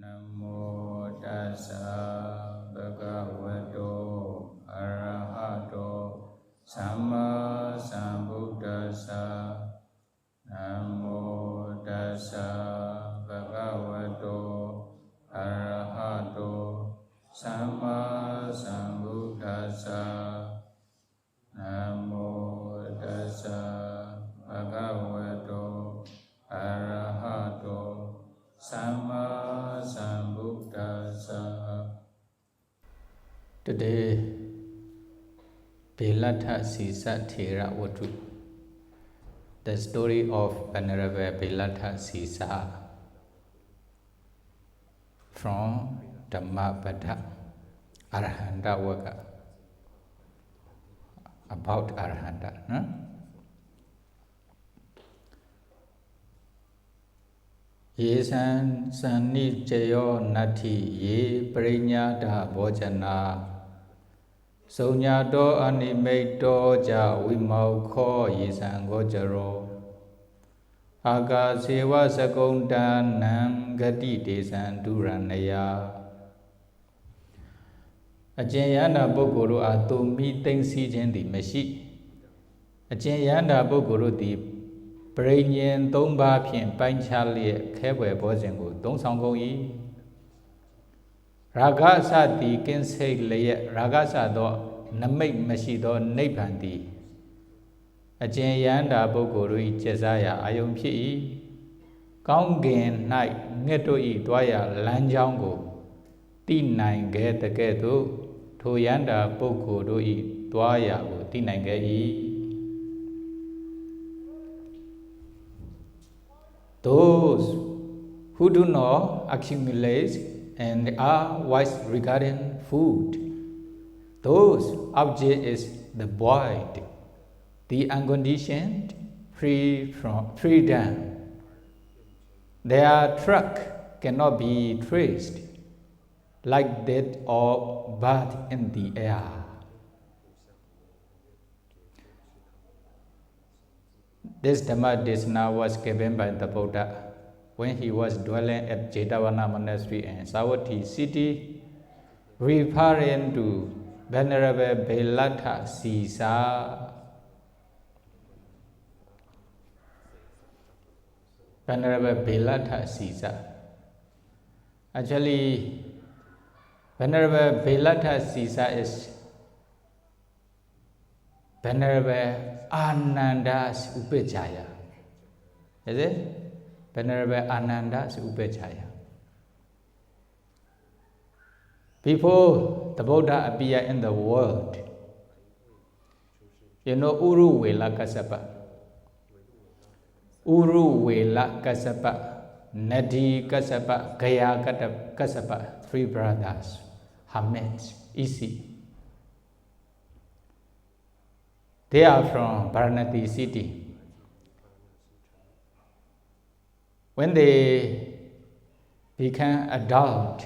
Namo tassa bhagavato arahato samma sambuddhassa. Namo tassa bhagavato arahato samma sambuddhassa. Namo tassa bhagavato arahato Sama Sambuddhassa. Today, Belaṭṭhisīsa Thera Vatu, the story of Venerable Belaṭṭhisīsa from Dhammapada, Arahanta Vaka, about Arahanta. No? Ye san sanni jayo nati ye parinyada bhojana Soñado animeto ja vimaukho ye san gojaro Aga sewa sakundanam gati desan duranaya Ajayana bogoro atomi tengsi jendi meshi Ajayana bogoro di Prenyen Tomba Pien Panchali Kewe Bozengo Dong Sangoi Ragasa di Kensei Leye Ragasa do Namik Mashido Nepandi Ajayanda Bogorui Jezaya Ayom Pi Kaungen Night Netoi Dwaya Lanjango Tinang Get the Geto Toyanda Bogorui Dwaya Tinangai Those who do not accumulate and are wise regarding food, those object is the void, the unconditioned, free from freedom. Their track cannot be traced, like that or bird in the air. This Dhammapada was given by the Buddha when he was dwelling at Jetavana Monastery in Savatthi city, referring to Venerable Belaṭṭhisīsa. Venerable Belaṭṭhisīsa. Actually, Venerable Belaṭṭhisīsa is Venerable Ananda's Upajaya. Is it? Venerable Ananda's Upajaya. Before the Buddha appeared in the world, you know Uruvela Kassapa. Uruvela Kassapa, Nadi Kassapa, Gaya Kassapa, three brothers, hermits, easy. They are from Varanasi city. When they become adult,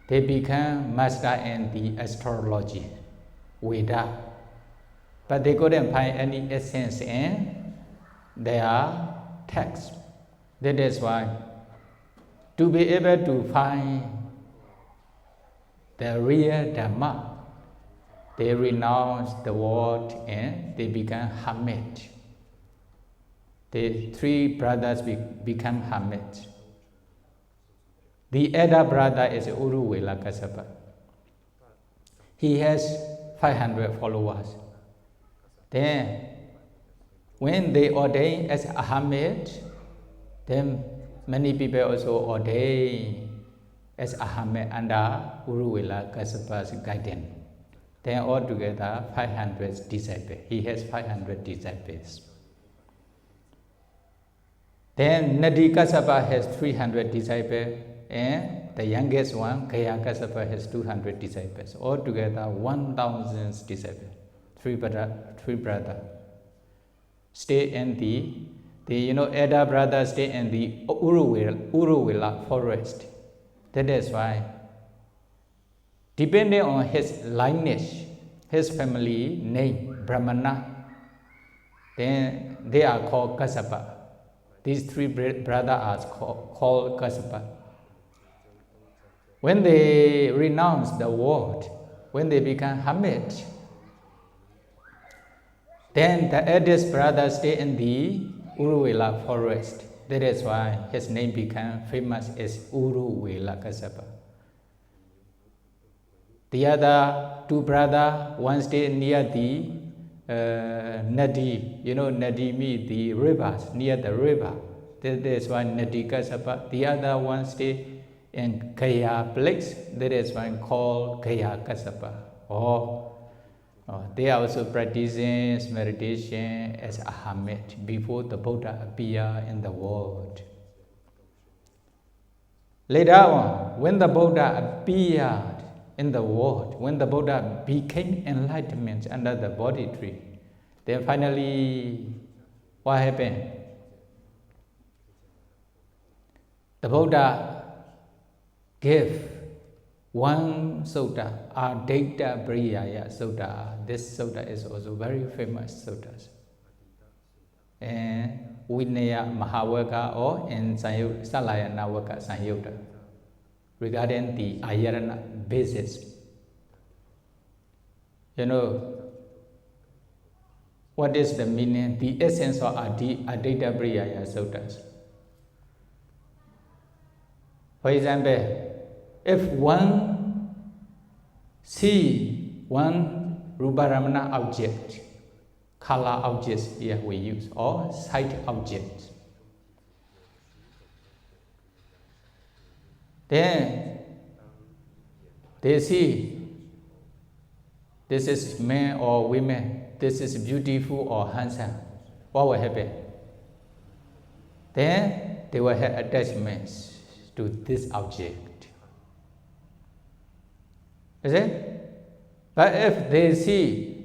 they become master in the astrology, Veda. But they couldn't find any essence in their text. That is why, to be able to find the real Dhamma, they renounce the world and they become hermit. The three brothers become hermits. The elder brother is Uruvela Kassapa. He has 500 followers. Then, when they ordain as a hermit, then many people also ordain as a hermit under Uruvela Kassapa's guidance. Then altogether 500 disciples. He has 500 disciples. Then Nadi Kassapa has 300 disciples, and the youngest one, Gaya Kassapa, has 200 disciples. Altogether 1,000 disciples. Three brothers stay in the elder brother stay in the Uruvela forest. That is why, depending on his lineage, his family name, Brahmana, then they are called Kassapa. These three brothers are called Kassapa. When they renounce the world, when they become hermit, then the eldest brother stay in the Uruvela forest. That is why his name became famous as Uruvela Kassapa. The other two brothers, one stay near the Nadi, Nadi means the rivers, near the river. That is why Nadi Kassapa. The other one stay in Gaya place. That is why called Gaya Kassapa. They are also practicing meditation as a hermit before the Buddha appeared in the world. Later on, when the Buddha appeared in the world, when the Buddha became enlightenment under the Bodhi tree, then finally, what happened? The Buddha gave one sutta, Adaita Briyaya Sutta. This sutta is also very famous sutta. And Vinaya Mahavaka or in Salayana Vaka Sanyutta regarding the Ayarana basis. What is the meaning, the essence of Adaita Briyaya Suttas? For example, if one see one Ruparamana object, color objects here we use, or sight objects, then they see this is man or women, this is beautiful or handsome. What will happen? Then they will have attachments to this object. Is it? But if they see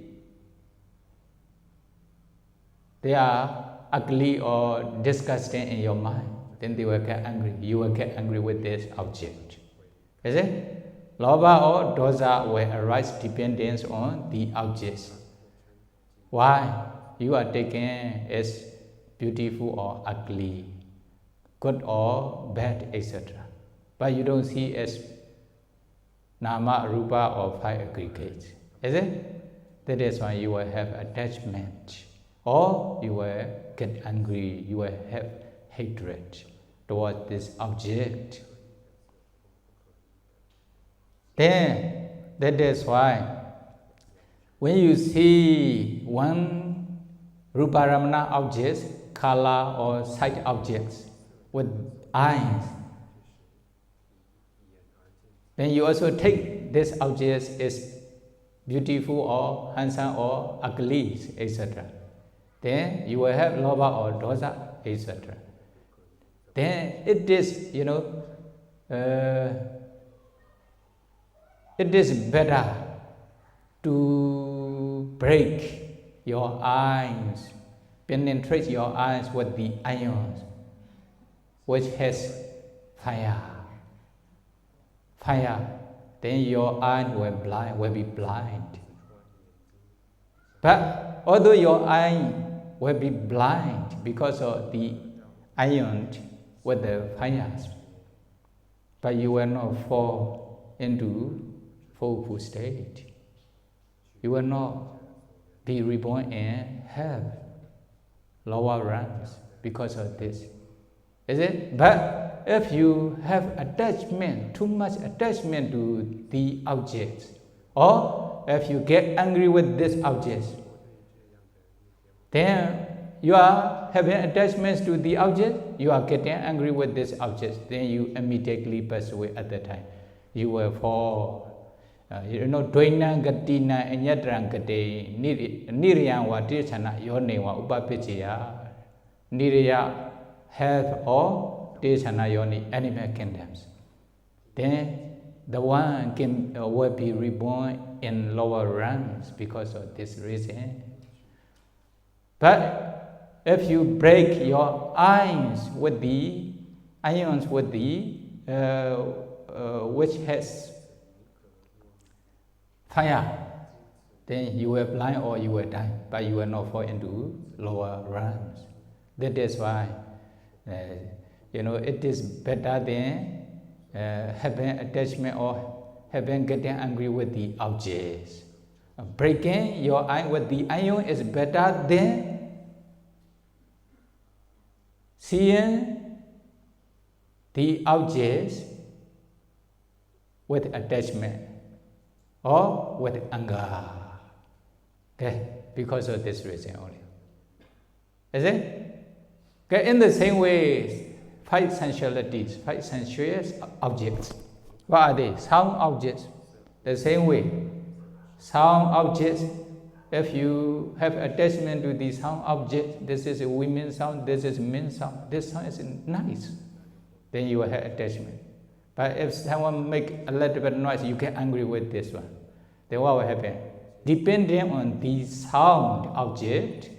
they are ugly or disgusting in your mind, then they will get angry. You will get angry with this object. Is it? Lobha or dosa will arise dependence on the objects. Why? You are taken as beautiful or ugly, good or bad, etc. But you don't see as Nama, Rupa or five aggregates. Is it? That is why you will have attachment. Or you will get angry, you will have hatred towards this object. Then, that is why when you see one Ruparamana objects, color or sight objects with eyes, then you also take this object as beautiful or handsome or ugly, etc. Then you will have lobha or dosa, etc. Then it is, it is better to break your eyes, penetrate your eyes with the ions, which has fire. Then your eye will be blind. But although your eye will be blind because of the iron with the fires, but you will not fall into fourfold state. You will not be reborn in hell, lower realms, because of this. Is it? But if you have attachment, too much attachment to the objects, or if you get angry with this object, then you are having attachments to the object, you are getting angry with this object, then you immediately pass away at that time. You will fall. Dvaina gatina anyatran gate niryan wa tirchana yone wa upapichya nirya health or tirchana yoni animal kingdoms. Then the one will be reborn in lower realms because of this reason. But if you break your eyes with the ions with the which has fire, then you will blind or you will die, but you will not fall into lower realms. That is why it is better than having attachment or having getting angry with the objects. Breaking your eye with the iron is better than seeing the objects with attachment or with anger. Okay, because of this reason only. Is it? Okay, in the same way, 5 sensualities, 5 sensuous objects. What are they? Sound objects. The same way. Sound objects, if you have attachment to the sound object, this is a women's sound, this is men's sound, this sound is nice, then you will have attachment. But if someone make a little bit of noise, you get angry with this one, then what will happen? Depending on the sound object,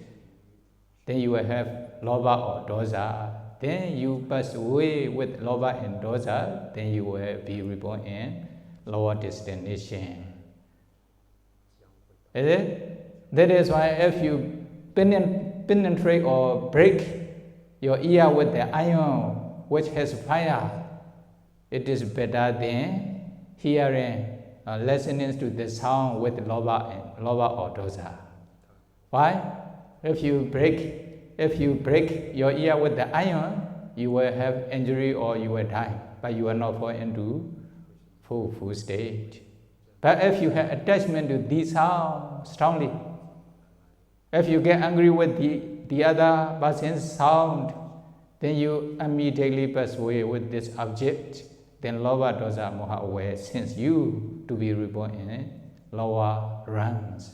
then you will have lobha or dosa. Then you pass away with lobha and dosa, then you will be reborn in lower destination. Is it? That is why if you penetrate or break your ear with the iron which has fire, it is better than hearing, listening to the sound with lobha or dosa. Why? If you break your ear with the iron, you will have injury or you will die, but you will not fall into full state. But if you have attachment to this sound strongly, if you get angry with the other person's sound, then you immediately pass away with this object. Then lobha, dosa, moha away, since you to be reborn in lower ranks.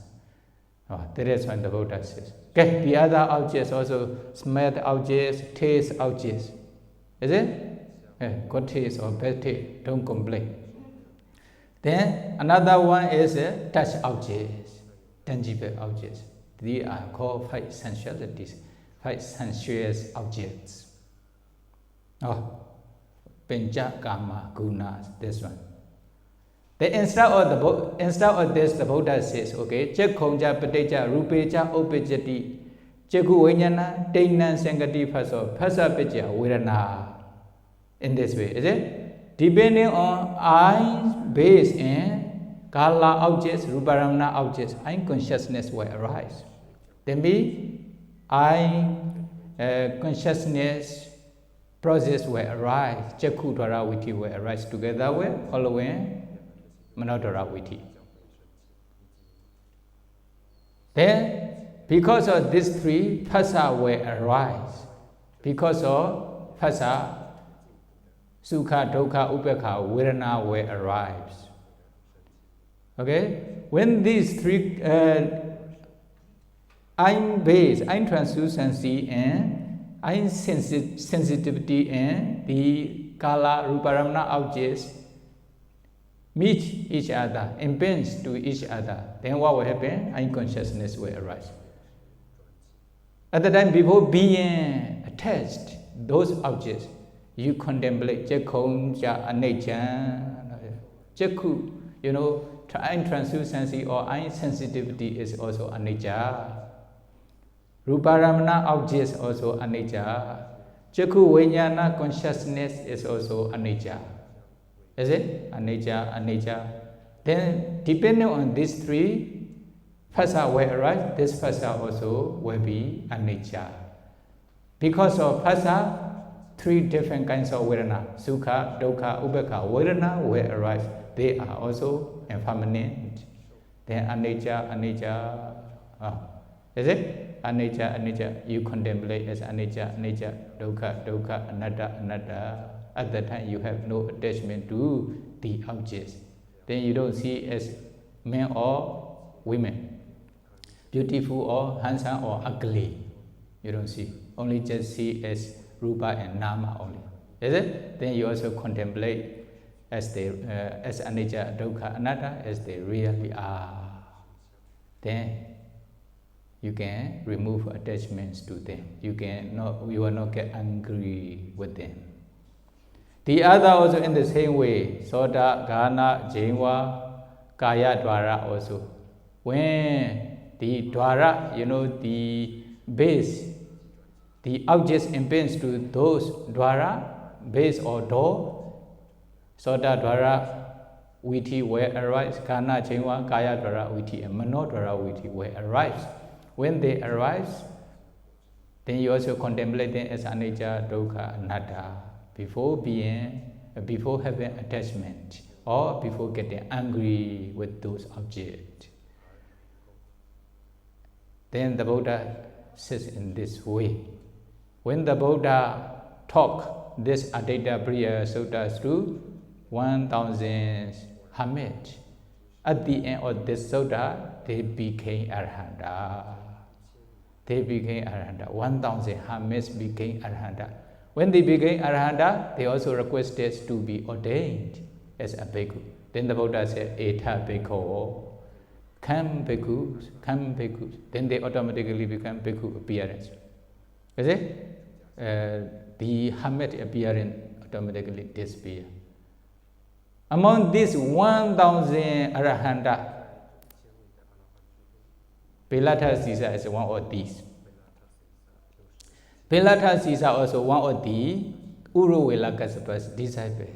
That is what the Buddha says. Okay, the other objects also, smell objects, taste objects. Is it? Good taste or bad taste, don't complain. Then another one is touch objects, tangible objects. These are called 5 sensualities, 5 sensuous objects. Pencha, Kama, Gunas, this one. Then instead of this, the Buddha says, okay, Chekkhongja, Pateja, Rupeja, Opejati, Chekku Vinyana, Tainan, Sangati, Phaso, Phasa Peja, Vedana. In this way, is it? Depending on eyes based in kala objects, ruparamana objects, eye consciousness will arise. Then eye consciousness process will arise. Chakku dwara viti will arise together with following manodara viti. Then, because of these 3, phasa will arise. Because of phasa, Sukha, Dukkha, Upekha, Vedana will arise. Okay? When these 3 eye translucency and eye sensitivity and the kala ruparamana objects meet each other, impinge to each other, then what will happen? Eye consciousness will arise. At the time, before being attached, those objects, you contemplate Chekkhongja, Anicca, Chekku, eye translucency or eye sensitivity is also Anicca. Ruparamana objects also Anicca. Chekku Vijnana consciousness is also Anicca. Is it? Anicca. Then, depending on these 3, phasa will arise, this phasa also will be Anicca. Because of phasa, 3 different kinds of Vedana, Sukha, Dukkha, Upekha, Vedana will arise. They are also impermanent. Then Anicca. Is it? Anicca, you contemplate as Anicca, Dukkha, Anatta. At that time you have no attachment to the objects. Then you don't see as men or women, beautiful or handsome or ugly. You don't see. Only just see as Rupa and Nama only. Is it? Then you also contemplate as Anicca, Dukkha, Anatta as they really are. Then you can remove attachments to them. You will not get angry with them. The other also in the same way, Soda, Ghana, Jainwa, Kaya, Dwara also. When the Dwara, the base, the objects impinge to those Dwara, base or door, Soda Dwara Viti where arrives, Kana Chengwa, Kaya Dwara Viti, and Mano Dwara Viti where arrives. When they arrive, then you also contemplate them as anicca, dukkha, anatta, before having attachment or before getting angry with those objects. Then the Buddha says in this way. When the Buddha taught this Advaita Priya Sutta through 1,000 hermits, at the end of this Sutta, they became Arhanta. They became Arhanta. 1,000 hermits became Arhanta. When they became Arhanta, they also requested to be ordained as a bhikkhu. Then the Buddha said, Eta bhikkhu, come bhikkhus, come bhikkhus. Then they automatically become bhikkhu appearance. Is it? The hermit appearance automatically disappear. Among these 1,000 Arahanta, Belaṭṭhisīsa is one of these. Belaṭṭhisīsa also one of the Uruvela Kassappa's disciples.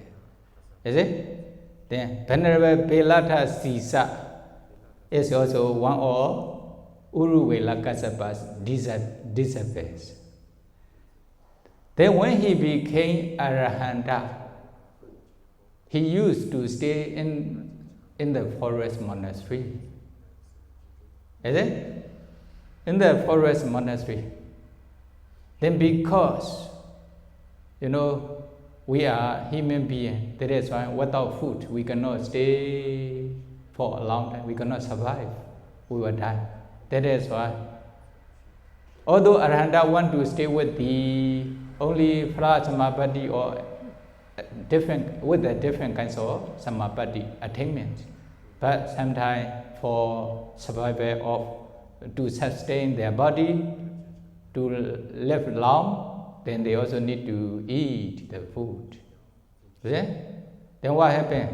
Is it? Then Venerable Belaṭṭhisīsa is also one of Uruvela Kassappa's disciples. Then when he became Arahanta, he used to stay in the forest monastery. Is it? In the forest monastery. Then because, we are human beings, that is why without food we cannot stay for a long time, we cannot survive, we will die. That is why, although Arahanta want to stay with the only Phra Samapatti or with the different kinds of Samapatti attainment, but sometimes for survival to sustain their body, to live long, then they also need to eat the food. Okay? Then what happened?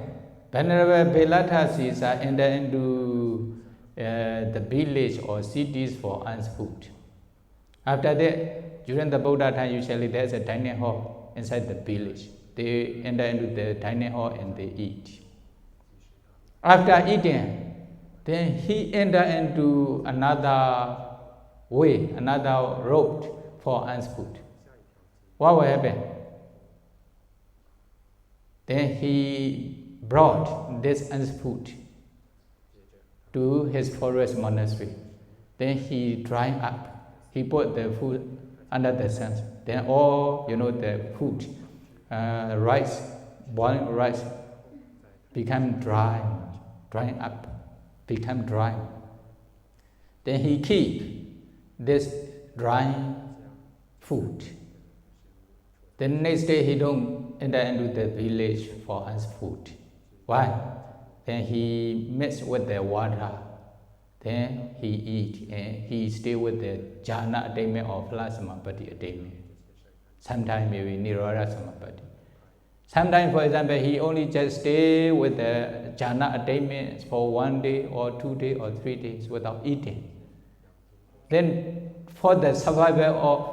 Venerable Belaṭṭhisīsa entered into the village or cities for earned food. After that, during the Buddha time, usually there's a dining hall inside the village. They enter into the dining hall and they eat. After eating, then he entered into another way, another road for earned food. What will happen? Then he brought this earned food to his forest monastery. Then he dried up. He put the food under the sun. Then all, the food, rice, boiled rice, become drying up, become dry. Then he keep this dry food. The next day he don't enter into the village for his food. Why? Then he mix with the water. Then he eat and he stay with the jhana attainment or Phla Samapatti attainment. Sometimes maybe Nirodha Samapatti. Sometimes, for example, he only just stay with the jhana attainment for 1 day or 2 days or 3 days without eating. Then for the survival of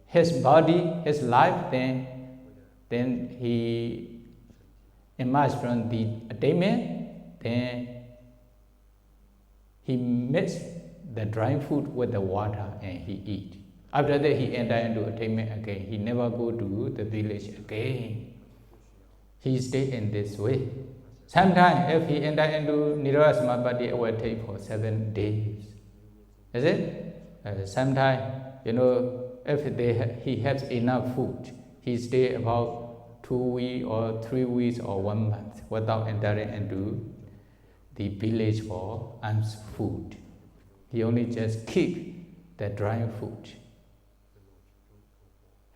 his body, his life, then he emerged from the attainment, then he mixed the dry food with the water and he eat. After that, he entered into attainment again. He never go to the village again. He stayed in this way. Sometimes, if he enter into Nirodha Samapatti, it will take for 7 days. Is it? Sometimes, if he has enough food, he stay about 2 weeks or 3 weeks or 1 month without entering into the village for earned food. He only just keep the dry food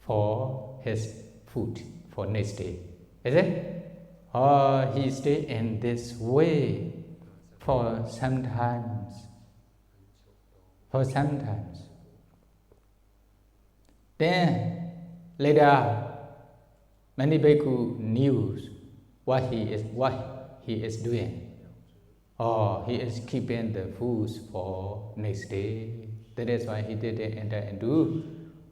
for his food for next day. Is it? Or he stay in this way for some times. Then later, many bhikkhu knew what he is doing. Or he is keeping the foods for next day. That is why he didn't enter into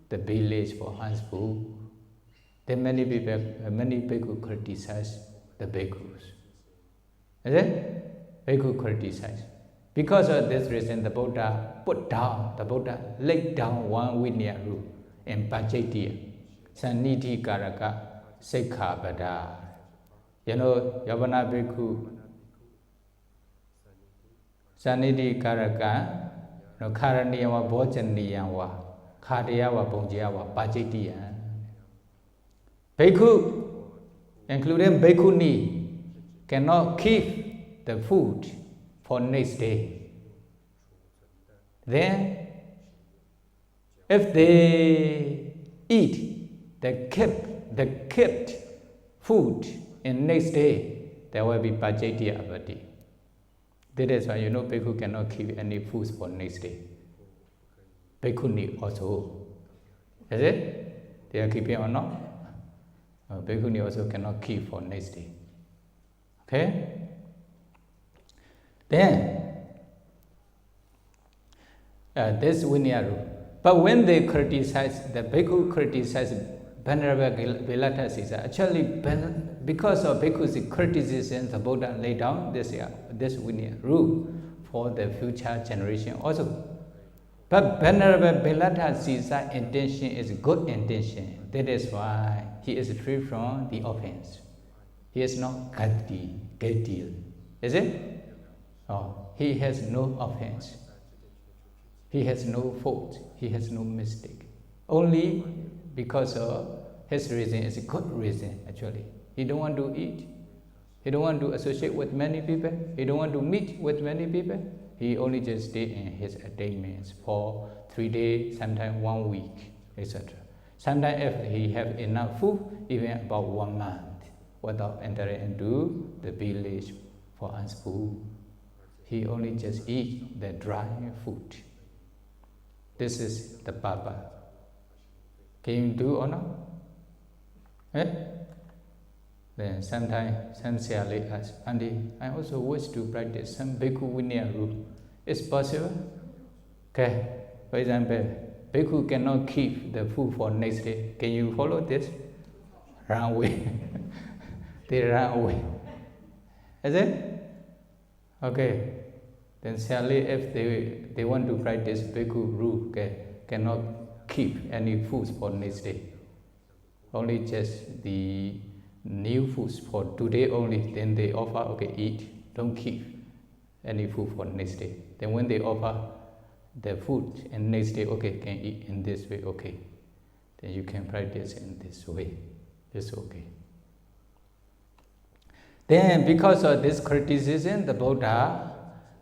the village for earned food. Then many bhikkhu criticize the bhikkhus. Is it? Bhikkhu criticize. Because of this reason, the Buddha laid down one Vinaya rule in Pajjatiya, Sanniti Karaka Sikkhapada. Yavana Bhikkhu, Sanniti Karaka, no Karaniyawa Bhojaniyawa, Khadiyawa Bhonjayawa, Pajjatiya. Bhikkhu, including Bhikkhuni, cannot keep the food for next day. Then, if they eat the kept food in next day, there will be Pajjatiya Abadi. That is why Bhikkhu cannot keep any food for next day. Bhikkhuni also. Is it? They are keeping or not? Bhikkhuni also cannot keep for next day. Okay? Then, this Vinaya rule. But when they criticize, the Bhikkhu criticize Venerable Belaṭṭhisīsa, actually, because of Bhikkhu's criticism, the Buddha laid down this Vinaya rule for the future generation also. But Venerable Belaṭṭhisīsa's intention is good intention. That is why he is free from the offense. He is not guilty. Is it? Oh, he has no offense. He has no fault. He has no mistake. Only because of his reason is a good reason, actually. He don't want to eat. He don't want to associate with many people. He don't want to meet with many people. He only just stay in his attainments for 3 days, sometimes 1 week, etc. Sometimes if he have enough food, even about 1 month, without entering into the village for unspool. He only just eat the dry food. This is the Papa. Can you do or not? Then sometimes some sincerely ask, Auntie, I also wish to practice some Bhikkhu Vinaya rule. Is possible? Okay. For example, Bhikkhu cannot keep the food for next day. Can you follow this? Run away. They run away. Is it? Okay. Then sadly, if they want to practice Bhikkhu rule, cannot keep any foods for next day. Only just the new foods for today only. Then they offer, eat. Don't keep any food for next day. Then when they offer the food and next day, can eat in this way, then you can practice in this way. It's okay. Then because of this criticism, the Buddha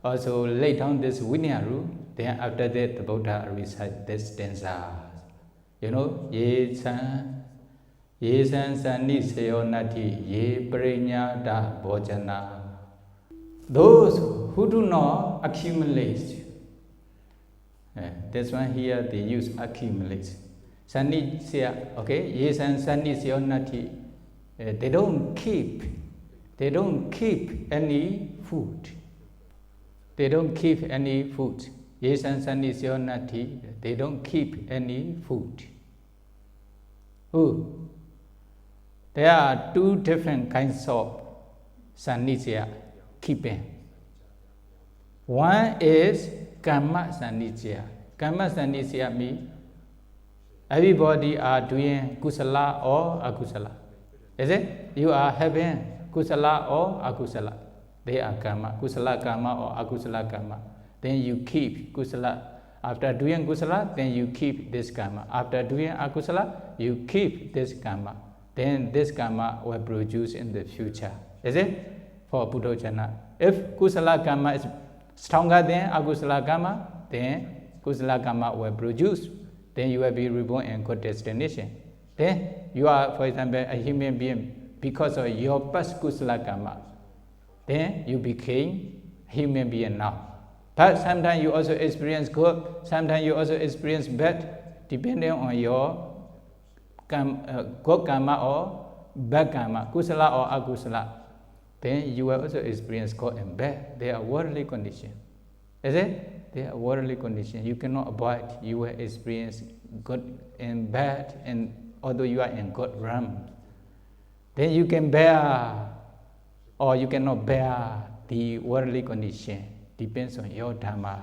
also laid down this Vinaya rule. Then after that, the Buddha recited this stanza. Ye san sani seyonati ye parinyata bhojana. Those who do not accumulate. That's why here they use accumulate. Sani seya, ye san sani seyonati. They don't keep any food. They don't keep any food. Ye san sani seyonati. They don't keep any food. There are 2 different kinds of sannisya keeping. One is karma sannisya. Karma sannisya means everybody are doing kusala or akusala. Is it? You are having kusala or akusala. They are karma. Kusala karma or akusala karma. Then you keep kusala. After doing kusala, then you keep this karma. After doing akusala, you keep this karma. Then this karma will produce in the future. Is it? For Buddhojana. If kusala karma is stronger than akusala karma, then kusala karma will produce. Then you will be reborn in good destination. Then you are, for example, a human being because of your past kusala karma. Then you became a human being now. But sometimes you also experience good, sometimes you also experience bad, depending on your good karma or bad karma, kusala or akusala. Then you will also experience good and bad. They are worldly conditions. Is it? They are worldly conditions. You cannot avoid. You will experience good and bad, and although you are in good realm, then you can bear or you cannot bear the worldly condition. Depends on your Dhamma,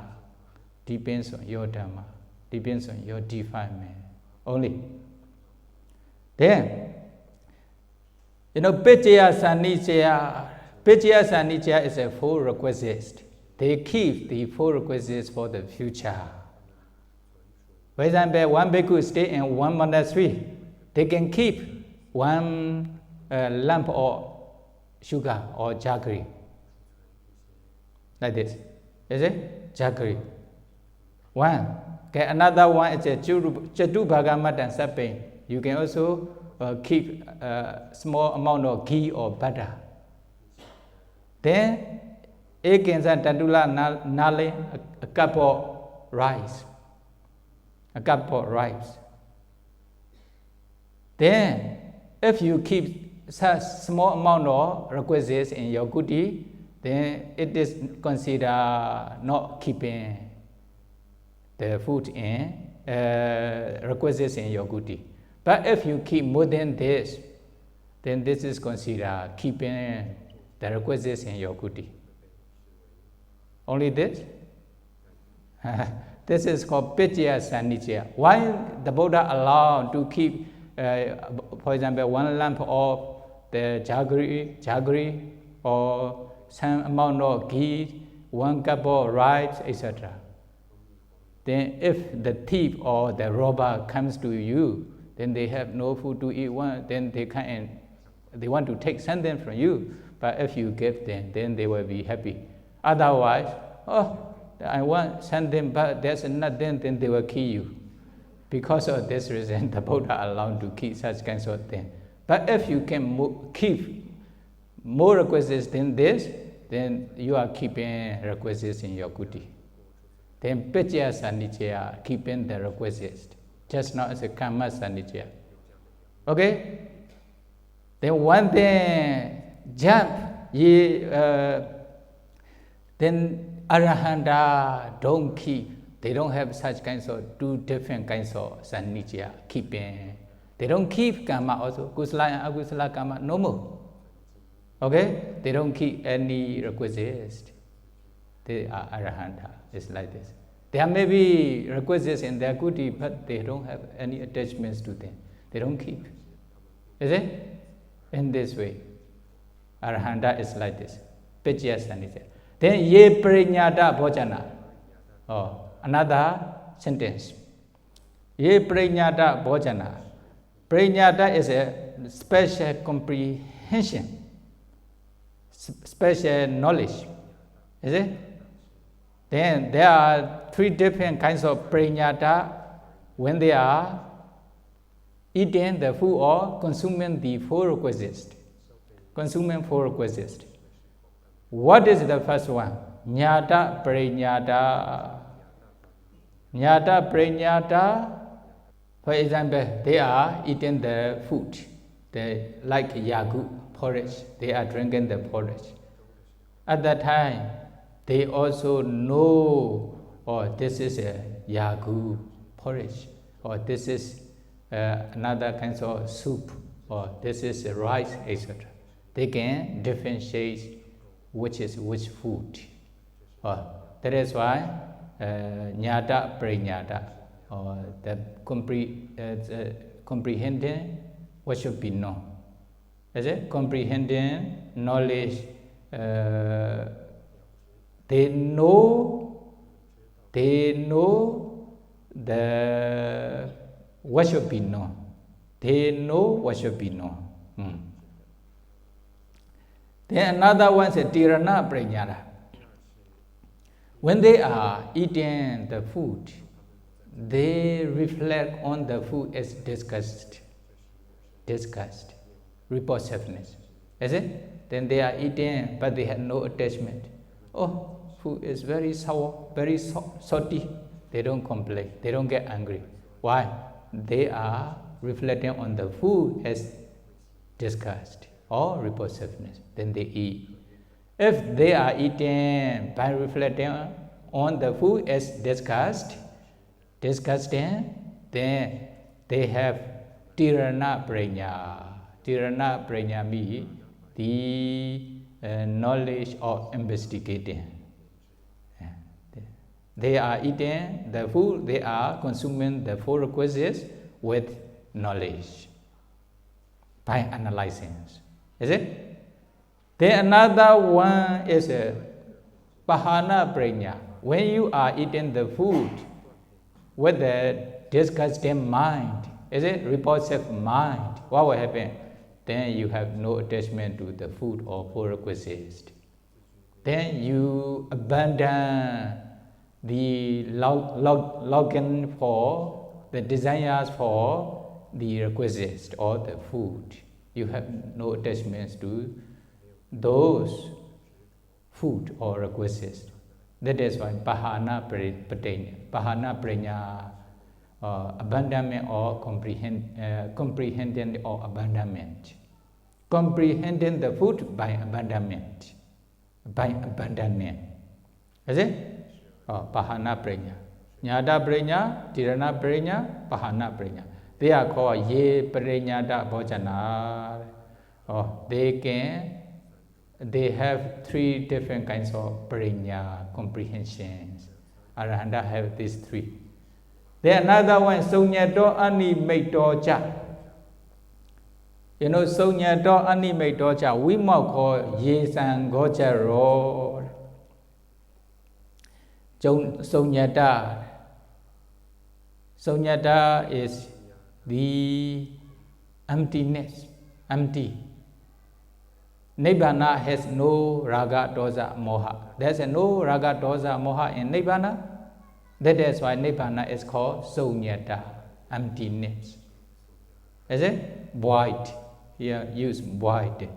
depends on your Dhamma, depends on your defilement only. Then, Picchaya Sanicaya is a full requisite. They keep the full requisites for the future. For example, one bhikkhu stay in one monastery, they can keep one lamp of sugar or jaggery. Like this. Is it? Jaggery. One. Okay, another one is a Chatu Bhagamatam Sapping. You can also keep a small amount of ghee or butter. Then, Ekensa Tantula Nale, a cup of rice. A cup of rice. Then, if you keep such small amount of requisites in your kuti, then it is considered not keeping the food in requisites in your kuti. But if you keep more than this, then this is considered keeping the requisites in your kuti. Only this? This is called Picchaya Sanicaya. Why the Buddha allowed to keep, for example, one lamp of the jaggery or some amount of ghee, one cup of rice, etc. Then if the thief or the robber comes to you, then they have no food to eat, then they come and they want to take something from you. But if you give them, then they will be happy. Otherwise, I want something, but there's nothing, then they will kill you. Because of this reason, the Buddha allowed to keep such kinds of things. But if you can keep more requisites than this, then you are keeping requisites in your kuti. Then Picchaya Sanicaya, keeping the requisites, just not as a Kamma Sanicaya. Okay? Then one day, jump, then Arahanta don't keep, they don't have such kinds of two different kinds of Sanicaya, keeping. They don't keep Kamma also, Kusala and Akusala Kamma, no more. Okay? They don't keep any requisites. They are Arahanta. It's like this. There may be requisites in their kuti, but they don't have any attachments to them. They don't keep. Is it? In this way. Arahanta is like this. Picchaya Sanicaya. Then Ye Priññāta Bhojana. Another sentence. Ye Priññāta Bhojana. Priññāta is a special comprehension, special knowledge. Is it? Then there are three different kinds of priññāta when they are eating the food or consuming the four requisites. Consuming four requisites. What is the first one? Ñāta priññāta. Ñāta priññāta. For example, they are eating the food, like yagu, porridge. They are drinking the porridge. At that time, they also know, this is a yagu porridge, or this is another kind of soup, or this is a rice, etc. They can differentiate which is which food. That is why ñāta priññāta, or the comprehending what should be known. Is it? Comprehending knowledge. They know the what should be known. They know what should be known. Then another one is tirana priññāta. When they are eating the food, they reflect on the food as disgust, repulsiveness. Is it? Then they are eating, but they have no attachment. Food is very sour, very salty. They don't complain. They don't get angry. Why? They are reflecting on the food as disgust or repulsiveness. Then they eat. If they are eating by reflecting on the food as disgusting, then they have tirana priññā. Tirana priññā means the knowledge or investigating. They are eating the food, they are consuming the four requisites with knowledge by analyzing. Is it? Then another one is Pahana Prajna. When you are eating the food with the disgusting mind, is it? Repulsive mind, what will happen? Then you have no attachment to the food or four requisites. Then you abandon the longing for the desires for the requisites or the food. You have no attachments to those food or requisites. That is why Pahana Prajna, abandonment or comprehending or abandonment. Comprehending the food by abandonment. By abandonment. Is it? Pahana Prajna. Nyada Prajna, Tirana Prajna, Pahana Prajna. They are called Ye Prajnada Bhojana. They have three different kinds of prajna, comprehensions. Arahanta have these three. Then another one, Sonyato Animato Cha. You know, Sonyato Animato Cha, we might call Yesan Gocha Ro. Sonyata. Sonyata is the emptiness, empty. Nibbana has no raga, dosa, moha. There's no raga, dosa, moha in Nibbana. That is why Nibbana is called Sonyata, emptiness. Is it? Void. Here use void.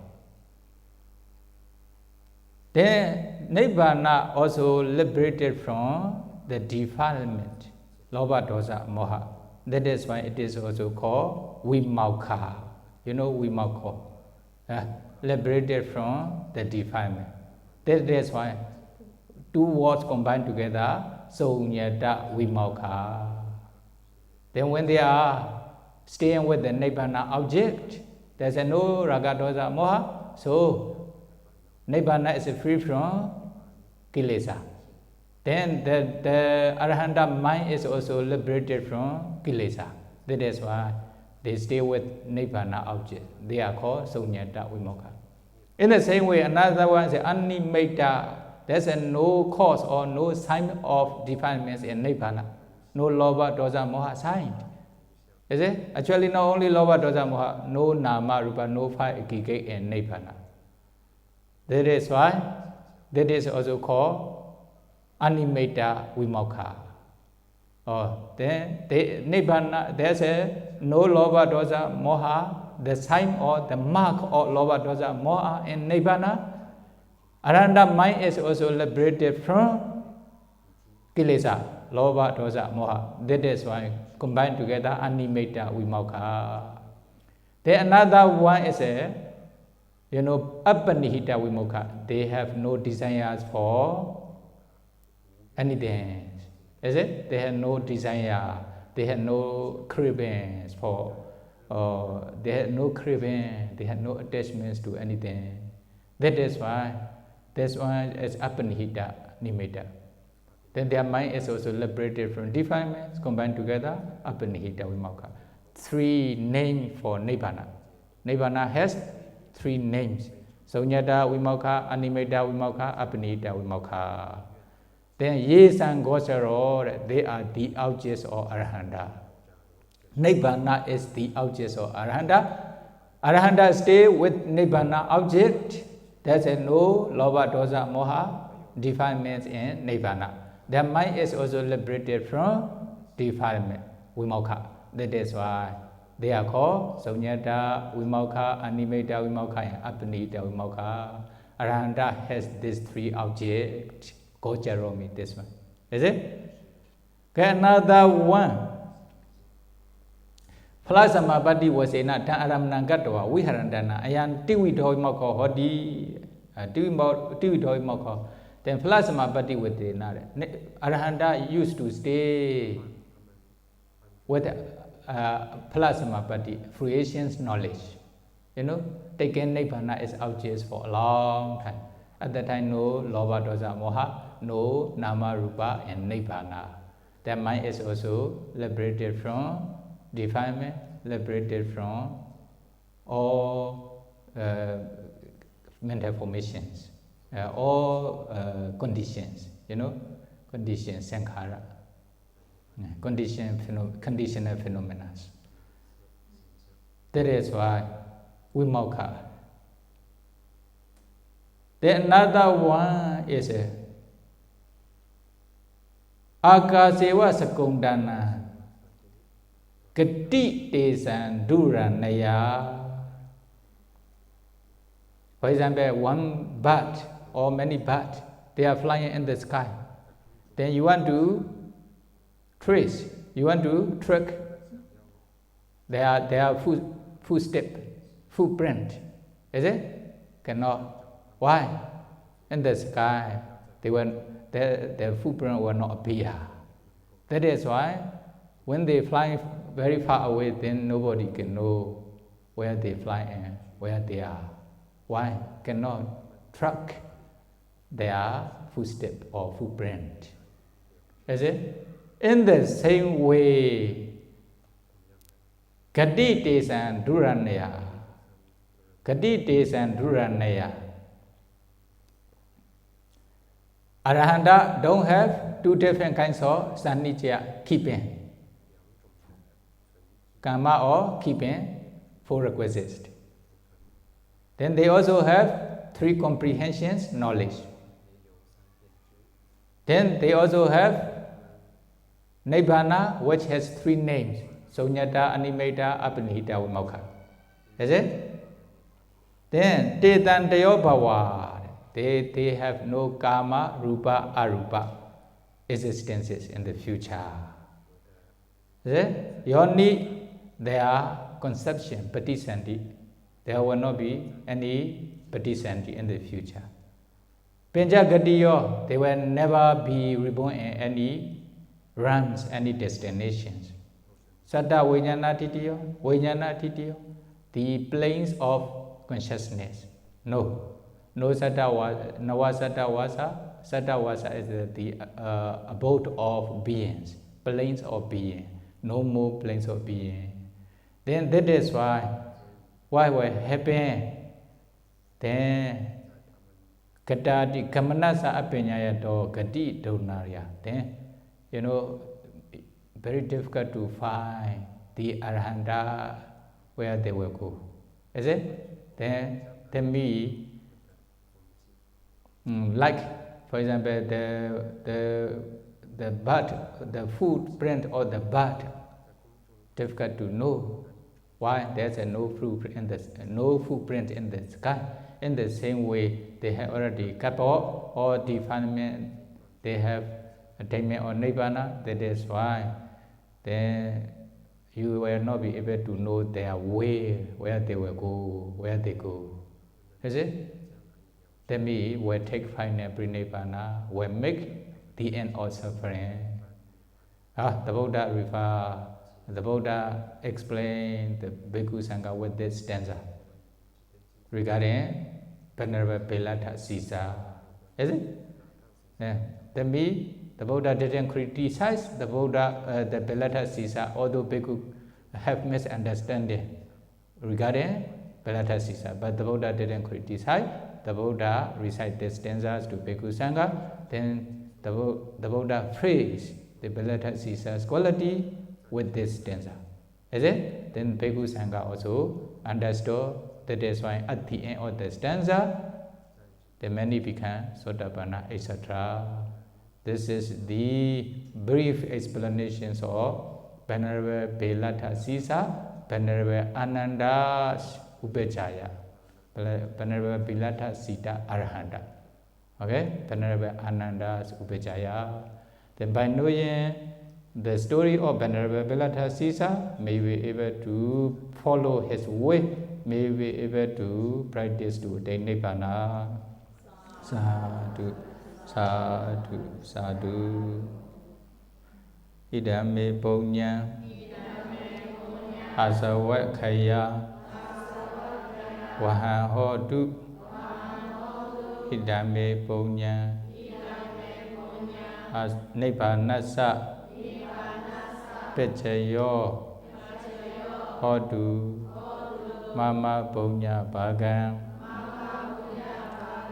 Then Nibbana also liberated from the defilement, Lobha, dosa, moha. That is why it is also called Vimokha. You know Vimokha. Liberated from the defilement. That is why two words combined together, Sonyata Vimokha. Then when they are staying with the Nibbana object, there's no raga, dosa, moha. So Nibbana is free from kilesa. Then the Arahanta mind is also liberated from kilesa. That is why they stay with Nibbana object. They are called Sonyata Vimokha. In the same way, another one is Animata. There's no cause or no sign of defilements in Nibbana. No Lobha, dosa, moha sign. Is it? Actually, not only Lobha, dosa, moha, no Nama, Rupa, no five Gigate in Nibbana. That is why that is also called Animata Vimokha. Then Nibbana, there's no Lobha, dosa, moha, the sign or the mark of Lobha, dosa, moha in Nibbana. Arahanta mind is also liberated from kilesa, Lobha, dosa, moha. That is why combined together Animata Vimokha. Then another one is Apanihita Vimokha. They have no desires for anything. Is it? They have no desire. They have no cravings for. They have no craving. They have no attachments to anything. That is why this one is Apanihita Nimitta. Then their mind is also liberated from defilements, combined together, Apanihita Vimokha. Three names for Nibbana. Nibbana has three names. Sonyata Vimokha, Animata Vimokha, Apanihita Vimokha. Then Yes and Gosaro, they are the objects of Arahanta. Nibbana is the object of Arahanta. Arahanta stay with Nibbana object. There's no Lobha, dosa, moha defilements in Nibbana. Their mind is also liberated from defilement, Vimokha. That is why they are called Sonyata Vimokha, Animata Vimokha, and Apanihita Vimokha. Arahanta has these three objects. Gocharomi, this one. Is it? Okay, another one. Phalasamappati was in a Aramnangatwa, Viharandana, Ayan Tiwidoi Moko, Hodi, Tiwidoi Moko. Then Phalasamappati with the Arahanta used to stay with Phalasamappati, fruition's knowledge. You know, taken Nibbana as objects for a long time. At that time, no Lobha, Dosa, Moha, no Nama, Rupa, and Nibbana. That mind is also liberated from defilement, liberated from all mental formations, all conditions, conditions, sankhara, conditional phenomena. That is why Vimokha. Then another one is Akasewa Sakundana Gati Desan Duranaya. For example, one bird or many birds, they are flying in the sky. Then you want to trace, you want to track their footstep, footprint. Is it? Cannot. Why? In the sky, their footprint will not appear. That is why when they fly very far away, then nobody can know where they fly and where they are. Why? Cannot track their footstep or footprint. Is it? In the same way, Gati Desan Duranaya. Gati Desan Duranaya. Arahanta don't have two different kinds of sannichaya, keeping. Karma or keeping, four requisites. Then they also have three comprehensions, knowledge. Then they also have Nibbana, which has three names, Sunyata, Animata, Apanihita, Vimokha. Is it? Then Tetan Tayo Bhava. They have no karma, rupa, arupa existences in the future. Is it? Your need, their conception, patisanti. There will not be any patisanti in the future. Penja Gatiyo, they will never be reborn in any realms, any destinations. Satta Vijnana Titiyo, the planes of consciousness. No. No Satta Vasa, Nava Satta Vasa. Satta Vasa is the abode of beings, planes of being. No more planes of being. Then that is why will happen? Then Katati Kamanasa Apenyaya do Gati Donarya. Then very difficult to find the Arahanta where they will go. Is it? Then me. Like, for example, the bird, the footprint of the bird, difficult to know. Why? There's no footprint in the sky. In the same way, they have already cut off all defilement. They have attainment or Nibbana. That is why then you will not be able to know their way, where they will go, where they go. Is it? That means will take final Nibbana, will make the end of suffering. The Buddha the Buddha explained the Bhikkhu Sangha with this stanza regarding Venerable Belaṭṭhisīsa. Is it? Yeah. That means the Buddha didn't criticize the Belaṭṭhisīsa, although Bhikkhu have misunderstanding regarding Belaṭṭhisīsa, but the Buddha didn't criticize. The Buddha recite the stanzas to Bhikkhu Sangha. Then the Buddha praised the Belaṭṭhisīsa's quality with this stanza. Is it? Then Bhikkhu Sangha also understood. That is why at the end of the stanza, the many become Sotapanna, etc. This is the brief explanations of Venerable Belaṭṭhisīsa, Venerable Ananda's Upajjhaya, Venerable Belaṭṭhisīsa Arahanta. Okay? Venerable Ananda's Upajjhaya. Then by knowing the story of Venerable Belaṭṭhisīsa, may be able to follow his way, may be able to practice to attain Nibbana. Sadhu, sadhu, sadhu. Idame punya, asavat khaya, Vahan hotu Idame punya Nibbanassa Pechayo Hotu Mama punya Bhagan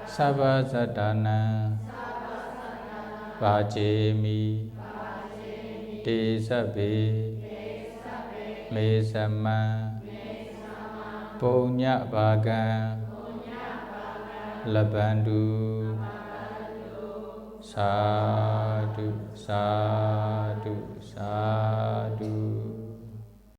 Sabha Sadhana Vajemi Desabe Mesama Punya Bhagan Labandu Sadhu Sadhu Sadhu